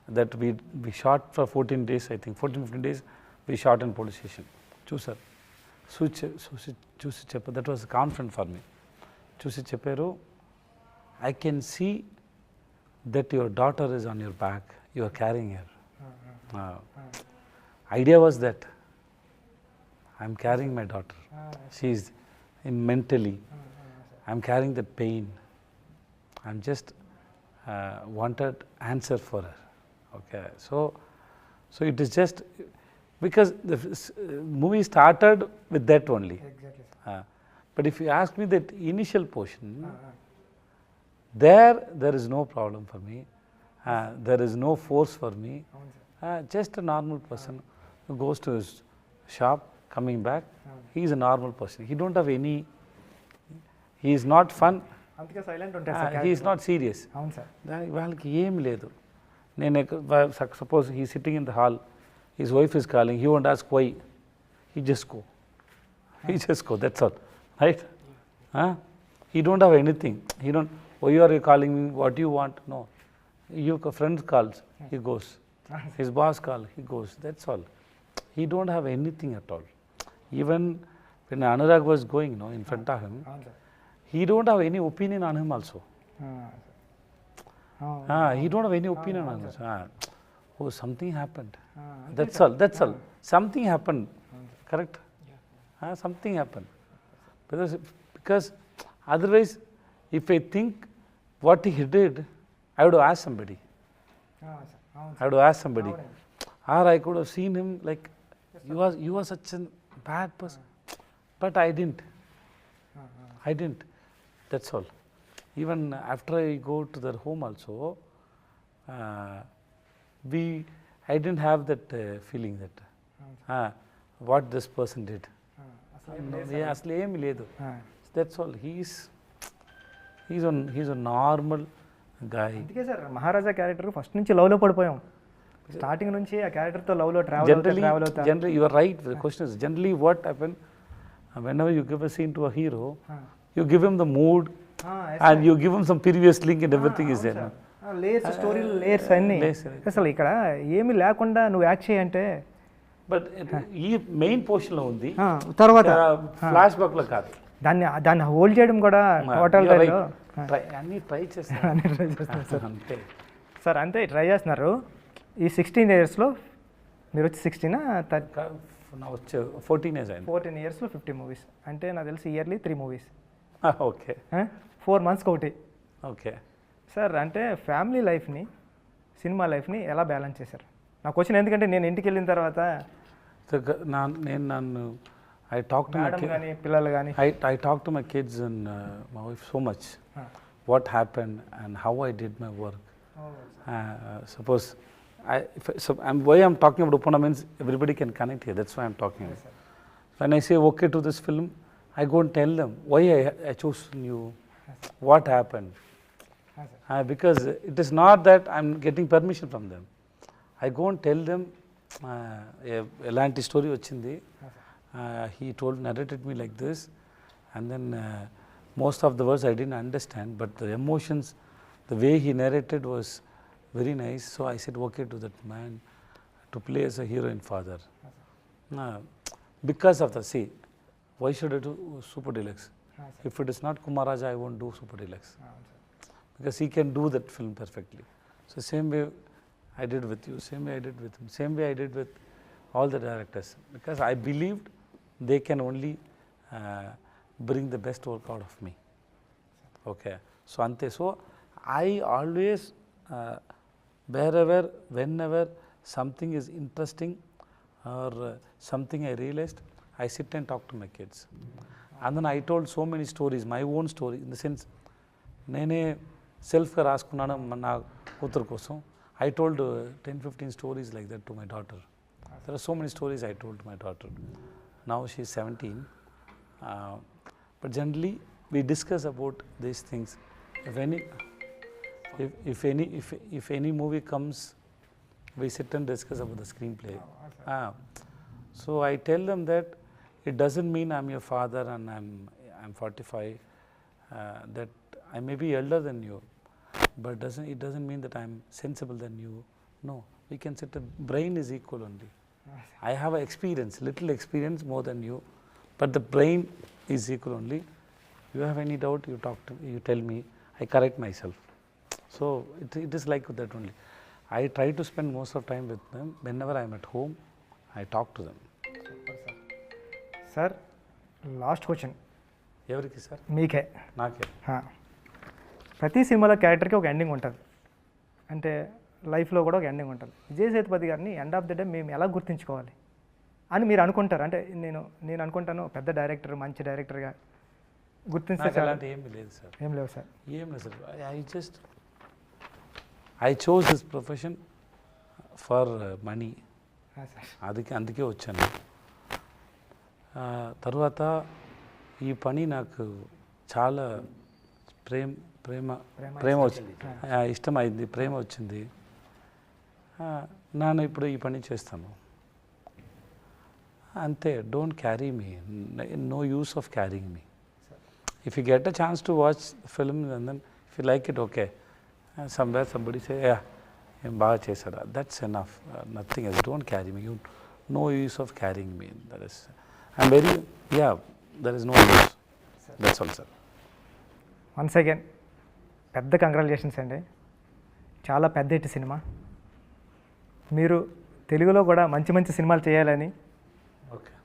That we shot for 14 days, I think 14-15 days we shot in police station. చూసారు, చూసి చెప్పారు. That was confident for me. చూసి చెప్పారు, I can see that your daughter is on your back, you are carrying her. Idea was that I'm carrying my daughter, she is in mentally, I'm carrying that pain, I'm just wanted answer for her. Okay, so it is just because the movie started with that only. Exactly. But if you ask me that initial portion, there is no problem for me. There is no force for me. Just a normal person who goes to his shop, coming back. He is a normal person. He don't have any. He is not fun. అందుకే silent ఉంటారు sir. He is not serious. అవును sir. వాళ్ళకి ఏం లేదు. నేను suppose he sitting in the hall, his wife is calling, he won't ask why, he just go. he just go, that's all, right? He don't have anything. He don't, why are you calling me, what do you want? No. Your friend calls, he goes. His boss calls, he goes, that's all. He don't have anything at all. Even when Anurag was going, no, in front of him, అవును sir he don't have any opinion on him also. He don't have any opinion on him. Oh, something happened. That's all. That's all. Something happened. Correct? Something happened. Because otherwise, if I think what he did, I would have asked somebody. అవును I would have asked somebody. Or I could have seen him like, you are such a bad person. But I didn't. I didn't. That's all. Even after I go to their home also, I didn't have that feeling that what this person did. అసలు ఏమి లేదు. That's all. He's a normal guy. అందుకే sir మహారాజా character first నుంచి లవ్లో పడిపోయాం. Starting నుంచి ఆ క్యారెక్టర్తో లవ్లో ట్రావెల్ అవుతా. Generally, you are right. The question is generally what happens whenever you give a scene to a hero, you give him the mood and you give him some previous link and everything is there. Layers story layers అన్నీ అసలు ఇక్కడ ఏమి లేకుండా నువ్వు act చేయంటే but ఈ main portion లో ఉంది, తర్వాత ఫ్లాష్ బ్యాక్ లో కాదు. దాన్ని హోల్డ్ చేయడం కూడా టోటల్ అన్ని ట్రై చేస్తారు సార్. అంతే సార్, అంతే ట్రై చేస్తున్నారు. ఈ 16 yearsలో మీరు వచ్చి 16 వచ్చే 14 years అయింది. 14 yearsలో 50 movies అంటే నాకు తెలిసి ఇయర్లీ 3 movies. ఓకే. 4 monthsకి ఒకటి. ఓకే సార్, అంటే ఫ్యామిలీ లైఫ్ని సినిమా లైఫ్ని ఎలా బ్యాలెన్స్ చేశారు? నా క్వశ్చన్ ఎందుకంటే నేను ఇంటికి వెళ్ళిన తర్వాత నన్ను I talk to my kids. పిల్లలు కానీ I talk to my kids and my wife so much. What happened and how I did my work. Suppose why I'm talking about Uppana means everybody can connect here. That's why I'm talking. Yes, when I say okay to this film, I go and tell them why I chose you. Yes, what happened. Yes, because it is not that I'm getting permission from them. I go and tell them elanti story ochindi. He narrated me like this, and then most of the words I didn't understand, but the emotions, the way he narrated was very nice. So I said okay to that man to play as a heroine father. Because of the why should I do Super Deluxe? If it is not Kumaraja, I won't do Super Deluxe. Because he can do that film perfectly. So same way I did with you, same way I did with him, same way I did with all the directors. Because I believed they can only bring the best work out of me. Okay. So ante. So I always wherever, whenever something is interesting or something I realized, I sit and talk to my kids. And then I told so many stories, my own story, in the sense, nene self-ga raskunnanu na kootaru kosam. I told 10-15 stories like that to my daughter. There are so many stories I told to my daughter. Now she is 17. But generally, we discuss about these things. If any movie comes, we sit and discuss about the screenplay. So I tell them that it doesn't mean I'm your father and I'm 45. That I may be elder than you, but it doesn't mean that I'm sensible than you. No, we can sit. Brain is equal only. I have little experience more than you, but the brain is equal only. You have any doubt, you tell me, I correct myself. So it is like that only. I try to spend most of time with them. Whenever I am at home, I talk to them. Sir, last question ఎవరికి sir? మీకే. నాకే. ప్రతి సినిమాలో క్యారెక్టర్కి ఒక ending ఉంటుంది, అంటే లైఫ్లో కూడా ఒక ఎండింగ్ ఉంటుంది. విజయ్ సేతుపతి గారిని ఎండ్ ఆఫ్ ద డే మేము ఎలా గుర్తుంచుకోవాలి అని మీరు అనుకుంటారు? అంటే నేను అనుకుంటాను పెద్ద డైరెక్టర్, మంచి డైరెక్టర్గా గుర్తించే ఏమి లేదు సార్. ఏం లేవు సార్. ఏం లేదు sir. I chose this profession for money. అందుకే వచ్చాను. తర్వాత ఈ పని నాకు చాలా ప్రేమ వచ్చింది, ఇష్టమైంది, ప్రేమ వచ్చింది. నేను ఇప్పుడు ఈ పని చేస్తాను. ante, don't carry me. No use of carrying me. If you get a chance to watch the film and then if you like it, okay. Somewhere somebody say, yeah, baga chesada. That's enough. Nothing else. Don't carry me. No use of carrying me. That is, I'm very, yeah, there is no use. That's all, sir. Once again పెద్ద congratulations అండి. చాలా పెద్ద hit cinema. మీరు తెలుగులో కూడా మంచి మంచి సినిమాలు చేయాలని Okay.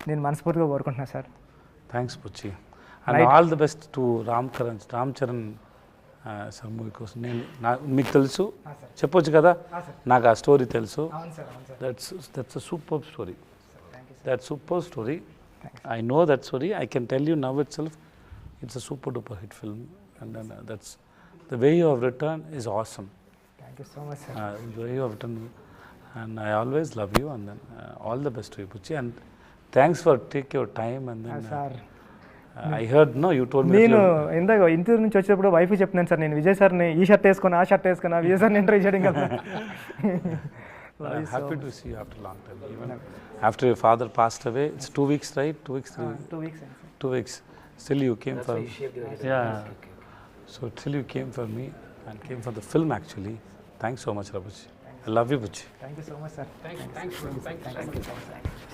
నేను మనస్ఫూర్తిగా కోరుకుంటున్నాను sir. Thanks, Puchi. And all the best to Ram Charan sir movie కోసం. నేను మీకు తెలుసు చెప్పొచ్చు కదా, నాకు ఆ స్టోరీ తెలుసు. That's a super story. That super story. I know that story. I can tell you now itself it's a super duper hit film. And then that's the way you have return is awesome. Thank you so much sir. The way you have written, and I always love you, and then all the best to you, Puchi, and thanks for take your time. And then sir I heard, no, you told me నేను ఇందాక interview నుంచి వచ్చేటప్పుడు wife చెప్తున్నాను sir, నేను విజయ్ సార్ని ఈ shirt వేసుకుని ఆ షర్ట్ వేసుకున్నా విజయ్ సార్ని ఇంటర్వ్యూ చేయడం కదా. I'm happy to see you after a long time. Even after your father passed away, it's 2 weeks, right? 2 weeks, 3 weeks. 2 weeks. 2 weeks. Still you came for, Yeah. yeah. So still you came for me and came for the film actually. Thanks so much, Rabuchi. I love you, Puchi. Thank you so much sir. Thank you.